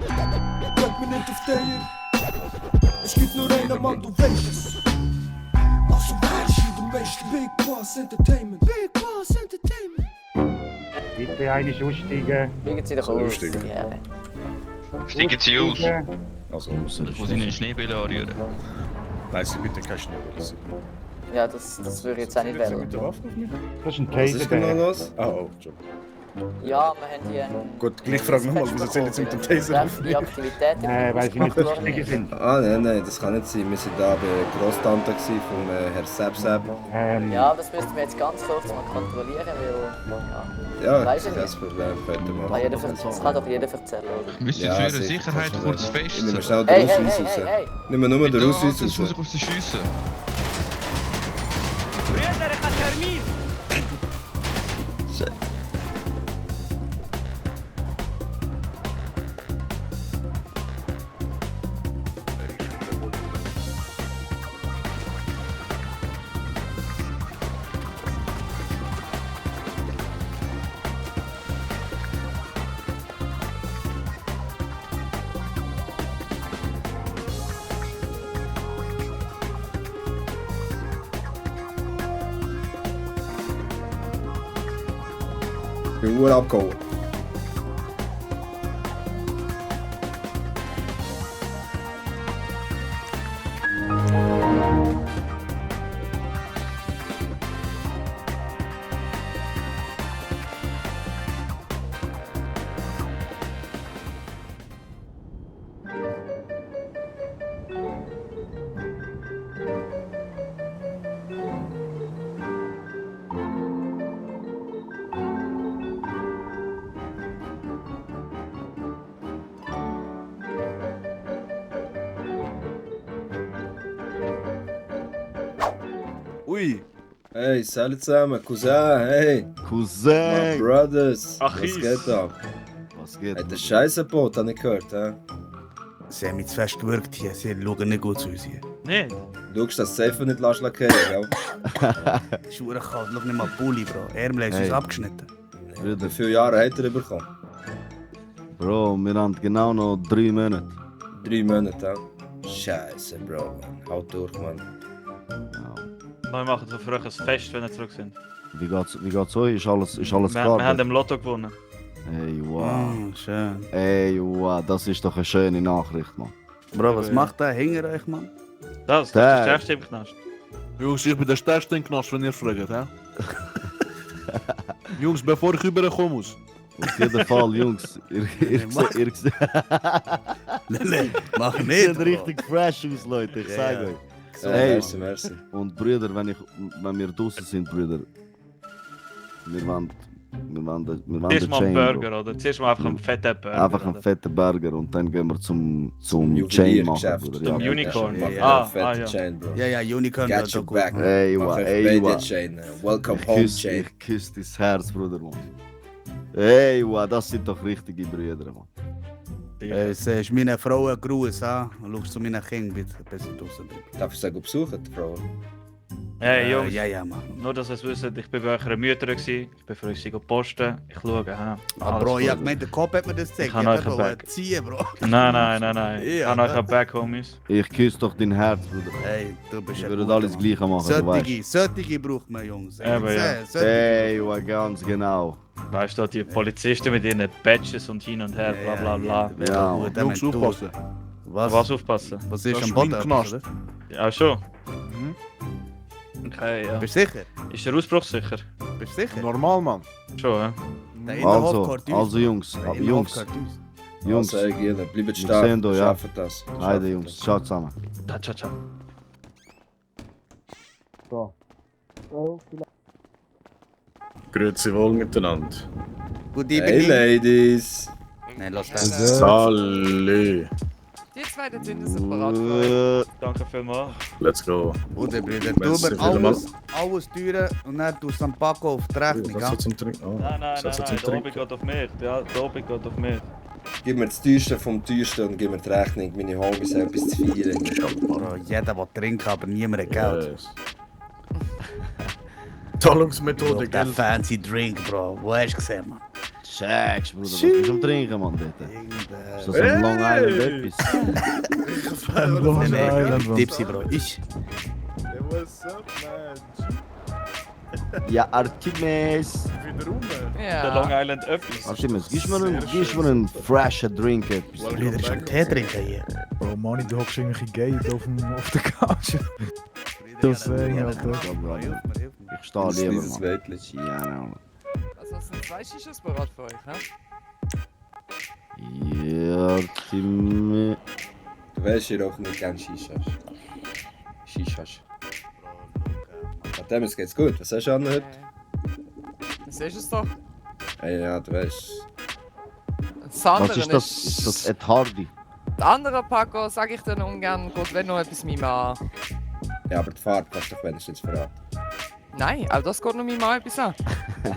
Bring mir nicht auf Eier. Es gibt nur einen Mann, du weißt es. Also weißt du, du weißt Big Boss Entertainment. Big Boss Entertainment. Bitte eine aussteigen. Steigen Sie doch aus. Ja. Steigen Sie aus. Also außer Ich muss Ihnen Schneebälle anrühren. Nein, Sie bitte keine Schnee. Ja, das würde ich jetzt auch nicht Mit wählen. der Waffe auf mich? Das ist ein Was ist genau Taser. los? Ah, oh, schon. Ja, wir haben hier einen... Gut, gleich frage nochmal, wieso zählen jetzt mit dem Taser auf mich? Die Aktivitäten... Weil sie nicht ausgestiegen sind. Ah, nein, das kann nicht sein. Wir waren da bei Grosstante vom Herr Sebseb. Ja, das müssten wir jetzt ganz kurz mal kontrollieren, weil... Ja, Weiss das ich ist kein Problem. Könnte man. Das kann doch jeder erzählen, oder? Müsst ihr Ja, für Ihre sicher, Sicherheit kannst kurz du Ich nehme feststellen. schnell Hey, den hey, Ausweis hey, raus. hey, hey! Nimm mir nur den Da, Ausweis das muss raus. ich auf Sie schiessen. Ich bin Uhr abgehauen. Ui, Hey, salut zusammen, Cousin, hey, my Cousin! brothers. Achis. Was geht ab? Was geht? Hat der Scheissenboot, hab ich gehört, hä? sie haben mich zu fest gewürgt hier. Sie schauen nicht gut zu uns hier. Nicht? Du schaust, dass du safe nicht lässt lackieren, gell? Es ist verdammt kalt. Schau nicht mal Pulli, Bro. Ärmel ist uns Hey. abgeschnitten. Wie viele Jahre hat er bekommen? Bro, wir haben genau noch 3 Monate. 3 Monate, hä? Scheiße, Bro, man. Haut durch, man. Ja. Wir machen so früh ein Fest, wenn wir zurück sind. Wie geht's euch? Ist alles Wir klar? haben im Lotto gewonnen. Ey, wow. Ah, schön. Ey, wow, das ist doch eine schöne Nachricht, Mann. Bro, was macht der hinter euch, Mann? Das ist Der- der stärkste im Knast. Jungs, ich bin der stärkste im Knast, wenn ihr fragt, hä? Jungs, bevor ich rüberkommen muss. Auf jeden Fall, Jungs. Ihr seht Nein, mach nicht, Bro. richtig fresh aus, Leute, ich Ja, sag ja. euch. So, Hey. merci, merci. Und Brüder, wenn wir draußen sind, Brüder, wir wollen Zuerst den mal einen Chain, Bro. Burger, oder? Zuerst mal einfach einen fetten Burger. Einfach einen oder? fetten Burger und dann gehen wir zum Chain machen, Juweliergeschäft. Bruder. Zum Ja. Unicorn. Ja, Ja, fette ja. Chain, Bro. Ja, ja, Unicorn Got wird your auch gut. back. Ey, Mach wa, ein ey, wa. Baby Chain. Welcome Ich home küsse Chain. dein Herz, Bruder, Mann. Ey, wa, das sind doch richtige Brüder, Mann. Es ist meine Frau ein Gruß, ha? Schau zu meinen Kindern, bitte, bis ich draußen bin. Darf ich sagen, besuchen, die Frau? Hey Jungs, Ja, ja, Mann. nur dass ihr es wisst, ich bin bei euren Müttern gewesen, ich bin für euch posten, ich schaue, hä? Ah, Bro, ich hab gemeint, der Kopf hat mir das gezeigt. Ich kann hab euch ein wollte Back. ziehen, Bro. Nein. Ich Ja, habe euch ne? ein Back, Homies. Ich küsse doch dein Herz, Bruder. Hey, du bist Wir ein würden guter alles Mann. Gleiche machen, du weißt. Solche braucht man, Jungs. Eben, ja. Solche. Ey, wa, ganz genau. Weißt du, die Polizisten mit ihren Badges und hin und her, bla bla bla. Ja, Gut, Jungs, damit aufpassen. Was aufpassen? Was Das ist ist am Boden? mein Knast. oder? Ja, schon. Okay, ja. Bist du sicher? Ist der Ausbruch sicher? Bist du sicher? Normal, Mann. Schon, hä? Der Innenhof gehört uns. Also Jungs, Der Innenhof Jungs, gehört uns. Jungs, Also, Gielen, bleibt Wir stark. sehen da, ja. Schafft das. heide Schafft Jungs, das. ciao zusammen. Ciao. Grüezi wohl miteinander. Good Hey, evening. Ladies. Nein, lass das. Salü. Die zwei, die sind separat. Danke vielmals. Let's go. Gute Brüder, Merci tu mir vielmals. alles teuren und dann tust du am Paco auf die Rechnung, Was ja? hat zum Trinken? Oh, Nein, was hat zum der Obi Trinken? geht auf mich. Ja, der Obi geht auf mich. Gib mir das teuerste vom teuersten und gib mir die Rechnung. Meine Homies haben etwas zu feiern. Bro, jeder will trinken, aber niemand hat Geld. Yes. Zahlungsmethode, Der gell? fancy drink, Bro. Wo hast du gesehen, man? Sex, Bruder, was bist du am Trinken, Mann, bitte? Ist das ein Long Island etwas? Long Island, Mann. Tipsy, Bro. Ich. What's up, man? Ja, Artemis. Wiederum, Der Long Ja. Island etwas. Artemis, gibst mir einen freshen Drink etwas. Brüder, ich schon Tee trinken hier. Bro, Manni, du hockst irgendwie Gate auf der Couch. Das wäre Alter. Ja, Bro. Ich stehe Das ist lieber, dieses Mann. Mädchen. Ja, no. Also, es sind 2 Shishas bereit für euch, ne? Ja, Artemis. Du weißt ja auch nicht gern Shishas. Shishas. Dem geht's gut. Was hast du an heute? Das ist es doch. Ja, du weißt. Das Was andere ist das? Ist das Ed Hardy? Der andere Paco, sag ich dann ungern, Gott, wenn noch etwas mit mir an. Ja, aber die Farbe kannst du doch wenigstens verraten. Nein, auch das geht noch mit mir etwas an.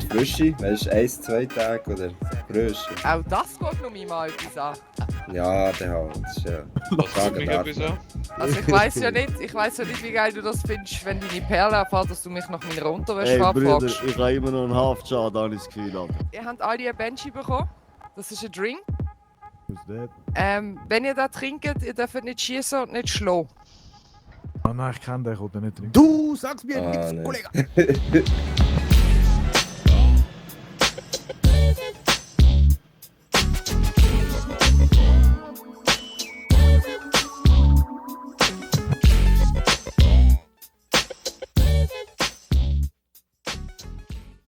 Die Frische, weißt du, 1, 2 Tage oder Größe? Auch das geht noch mit mir etwas an. Ja, der halt. Das ist ja. Sagen darf. Also ich weiß ja nicht, wie geil du das findest, wenn deine Perle erfährt, dass du mich nach meiner Unterwäsche Ey, Brüder, fragst. ich habe immer noch einen Haftschaden, habe ich das Gefühl. Alter. Ihr habt alle einen Banshee bekommen. Das ist ein Drink. Who's that? Wenn ihr das trinkt, ihr dürft nicht schießen und nicht schlagen. Ah nein, ich kenne den, ich will den nicht trinken. Du sagst mir Ah, nichts, nee. Kollege.